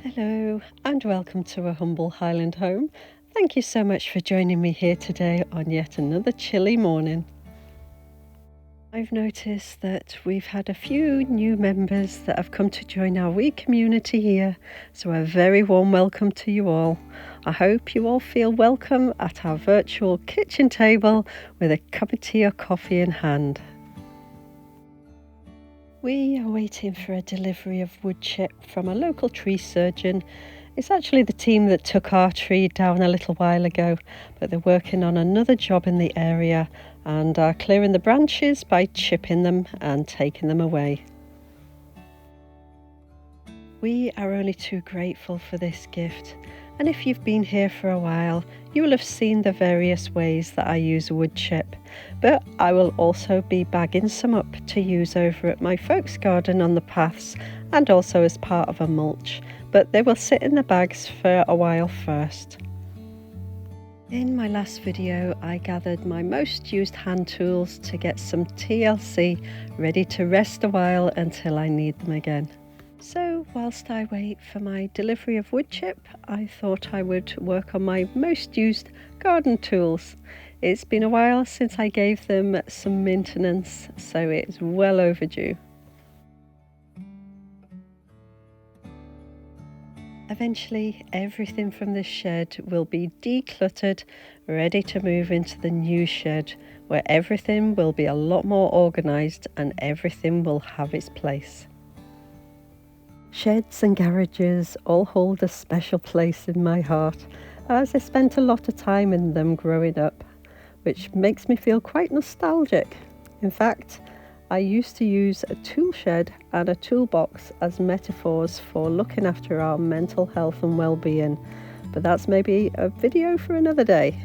Hello and welcome to a humble Highland home. Thank you so much for joining me here today on yet another chilly morning. I've noticed that we've had a few new members that have come to join our wee community here, so a very warm welcome to you all. I hope you all feel welcome at our virtual kitchen table with a cup of tea or coffee in hand. We are waiting for a delivery of wood chip from a local tree surgeon. It's actually the team that took our tree down a little while ago, but they're working on another job in the area and are clearing the branches by chipping them and taking them away. We are only too grateful for this gift, and if you've been here for a while, you will have seen the various ways that I use wood chip, but I will also be bagging some up to use over at my folks' garden on the paths and also as part of a mulch, but they will sit in the bags for a while first. In my last video, I gathered my most used hand tools to get some TLC ready to rest a while until I need them again. So whilst I wait for my delivery of wood chip, I thought I would work on my most used garden tools. It's been a while since I gave them some maintenance, so it's well overdue. Eventually, everything from this shed will be decluttered, ready to move into the new shed, where everything will be a lot more organised and everything will have its place. Sheds and garages all hold a special place in my heart, as I spent a lot of time in them growing up, which makes me feel quite nostalgic. In fact, I used to use a tool shed and a toolbox as metaphors for looking after our mental health and well-being, but that's maybe a video for another day.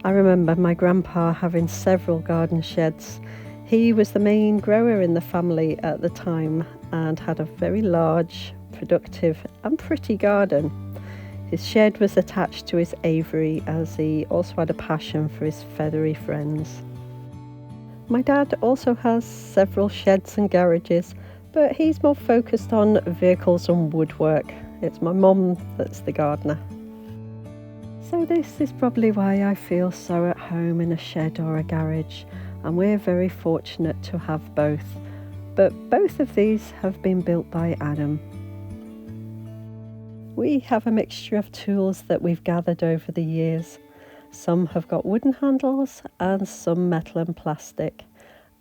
I remember my grandpa having several garden sheds. He was the main grower in the family at the time and had a very large, productive and pretty garden. His shed was attached to his aviary, as he also had a passion for his feathery friends. My dad also has several sheds and garages, but he's more focused on vehicles and woodwork. It's my mum that's the gardener. So this is probably why I feel so at home in a shed or a garage, and we're very fortunate to have both. But both of these have been built by Adam. We have a mixture of tools that we've gathered over the years. Some have got wooden handles and some metal and plastic.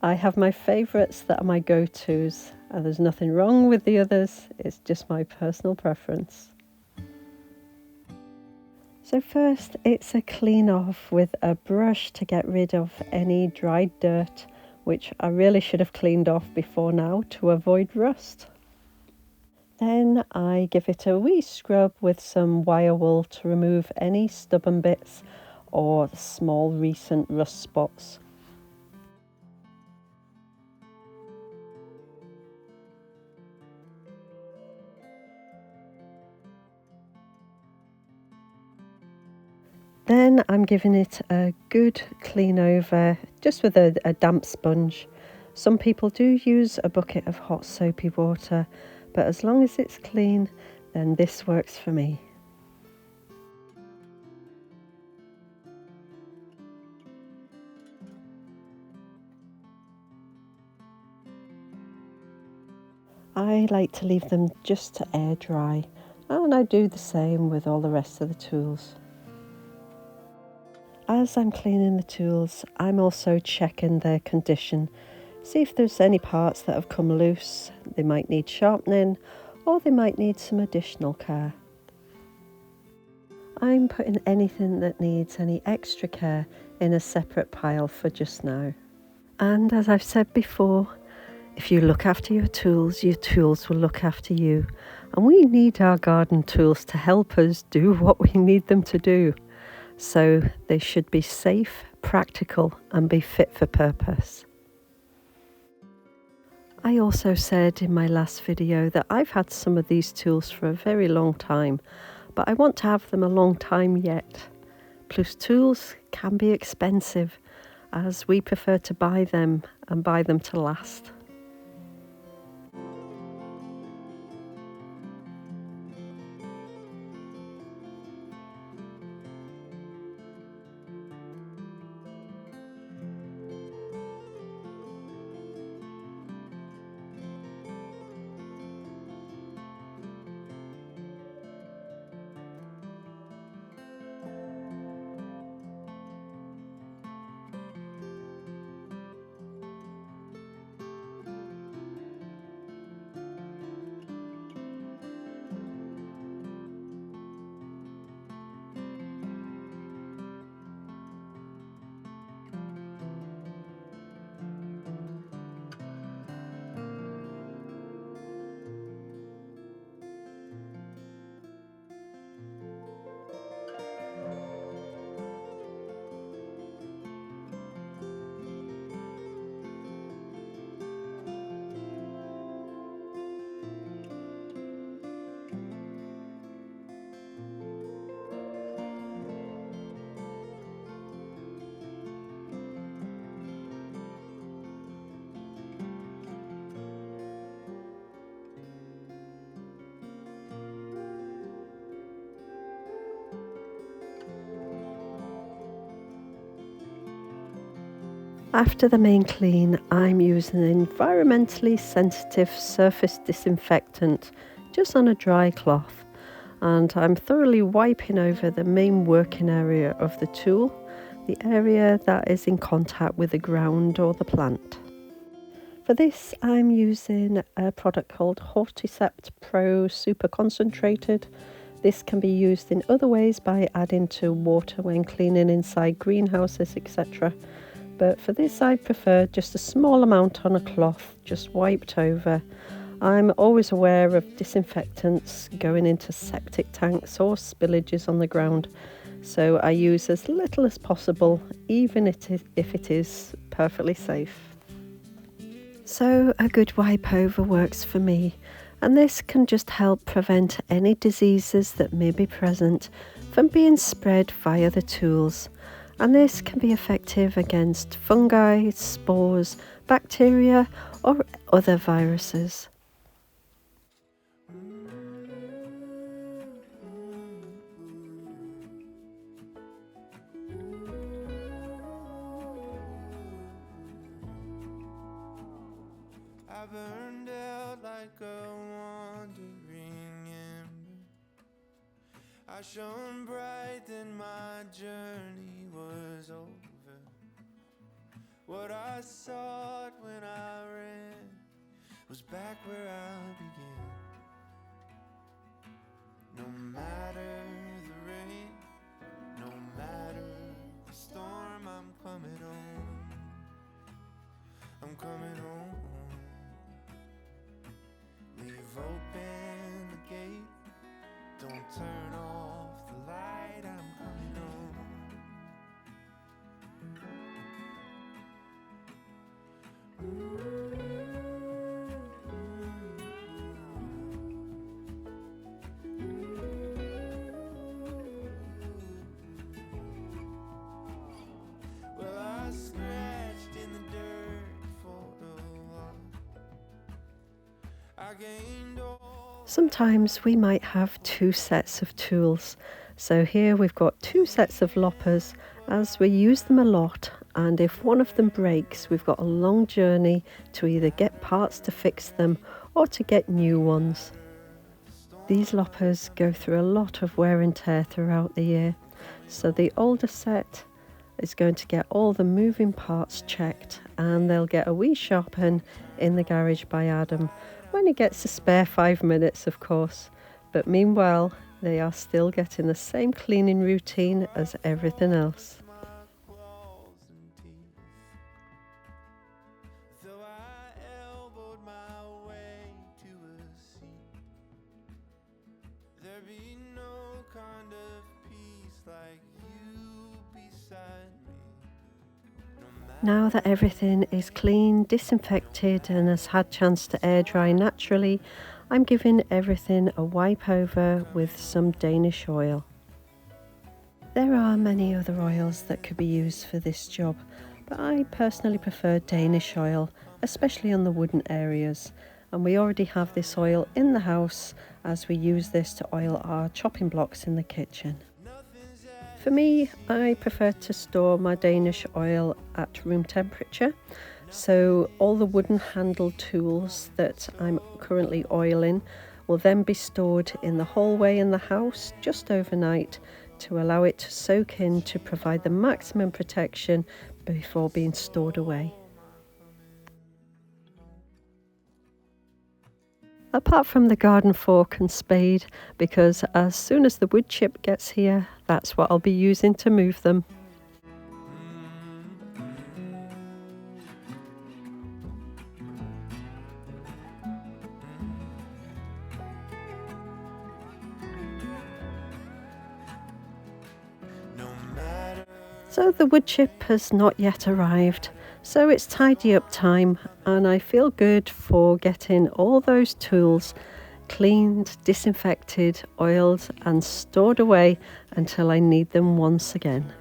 I have my favourites that are my go-tos, and there's nothing wrong with the others, it's just my personal preference. So first, it's a clean off with a brush to get rid of any dried dirt, which I really should have cleaned off before now to avoid rust. Then I give it a wee scrub with some wire wool to remove any stubborn bits or small recent rust spots. Then I'm giving it a good clean over, just with a damp sponge. Some people do use a bucket of hot soapy water, but as long as it's clean, then this works for me. I like to leave them just to air dry, and I do the same with all the rest of the tools. As I'm cleaning the tools, I'm also checking their condition, see if there's any parts that have come loose, they might need sharpening, or they might need some additional care. I'm putting anything that needs any extra care in a separate pile for just now. And as I've said before, if you look after your tools will look after you. And we need our garden tools to help us do what we need them to do. So they should be safe, practical, and be fit for purpose. I also said in my last video that I've had some of these tools for a very long time, but I want to have them a long time yet. Plus, tools can be expensive, as we prefer to buy them and buy them to last. After the main clean, I'm using an environmentally sensitive surface disinfectant just on a dry cloth, and I'm thoroughly wiping over the main working area of the tool, the area that is in contact with the ground or the plant. For this, I'm using a product called Horticept Pro Super Concentrated. This can be used in other ways by adding to water when cleaning inside greenhouses, etc. But for this, I prefer just a small amount on a cloth, just wiped over. I'm always aware of disinfectants going into septic tanks or spillages on the ground, so I use as little as possible, even if it is perfectly safe. So a good wipe over works for me, and this can just help prevent any diseases that may be present from being spread via the tools. And this can be effective against fungi, spores, bacteria or other viruses. I burned out like a wandering ember. I shone bright, then my journey was over. What I sought when I ran was back where I began. No matter the rain, no matter the storm, I'm coming home. I'm coming home. Leave open the gate, don't turn off the light, I'm coming home. Well, I scratched in the dirt for a while. I gained all. Sometimes we might have two sets of tools. So here we've got two sets of loppers as we use them a lot, and if one of them breaks, we've got a long journey to either get parts to fix them or to get new ones. These loppers go through a lot of wear and tear throughout the year, so the older set is going to get all the moving parts checked, and they'll get a wee sharpen in the garage by Adam when he gets a spare 5 minutes, of course. But meanwhile, they are still getting the same cleaning routine as everything else. Claws and teeth. Though I elbowed my way to a seat, there be no kind of peace like you beside me. Now that everything is clean, disinfected and has had chance to air dry naturally, I'm giving everything a wipe over with some Danish oil. There are many other oils that could be used for this job, but I personally prefer Danish oil, especially on the wooden areas. And we already have this oil in the house as we use this to oil our chopping blocks in the kitchen. For me, I prefer to store my Danish oil at room temperature, so all the wooden handled tools that I'm currently oiling will then be stored in the hallway in the house just overnight to allow it to soak in to provide the maximum protection before being stored away. Apart from the garden fork and spade, because as soon as the wood chip gets here, that's what I'll be using to move them. So the wood chip has not yet arrived, so it's tidy up time, and I feel good for getting all those tools cleaned, disinfected, oiled and stored away until I need them once again.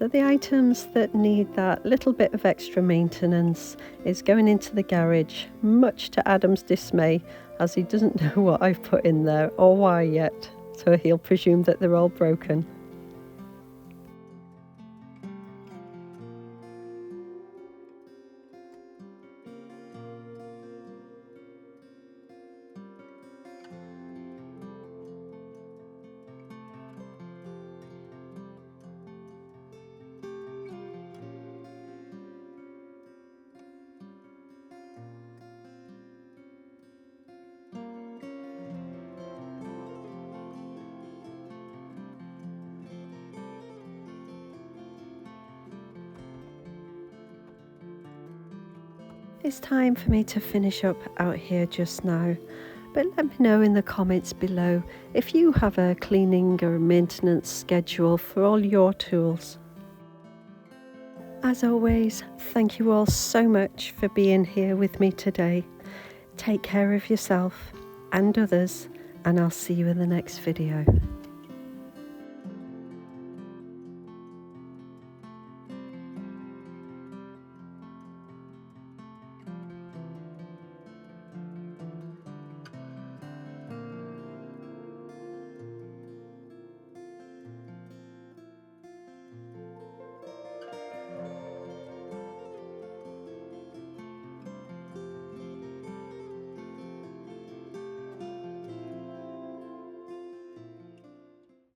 So the items that need that little bit of extra maintenance is going into the garage, much to Adam's dismay, as he doesn't know what I've put in there or why yet, so he'll presume that they're all broken. It's time for me to finish up out here just now, but let me know in the comments below if you have a cleaning or a maintenance schedule for all your tools. As always, thank you all so much for being here with me today. Take care of yourself and others, and I'll see you in the next video.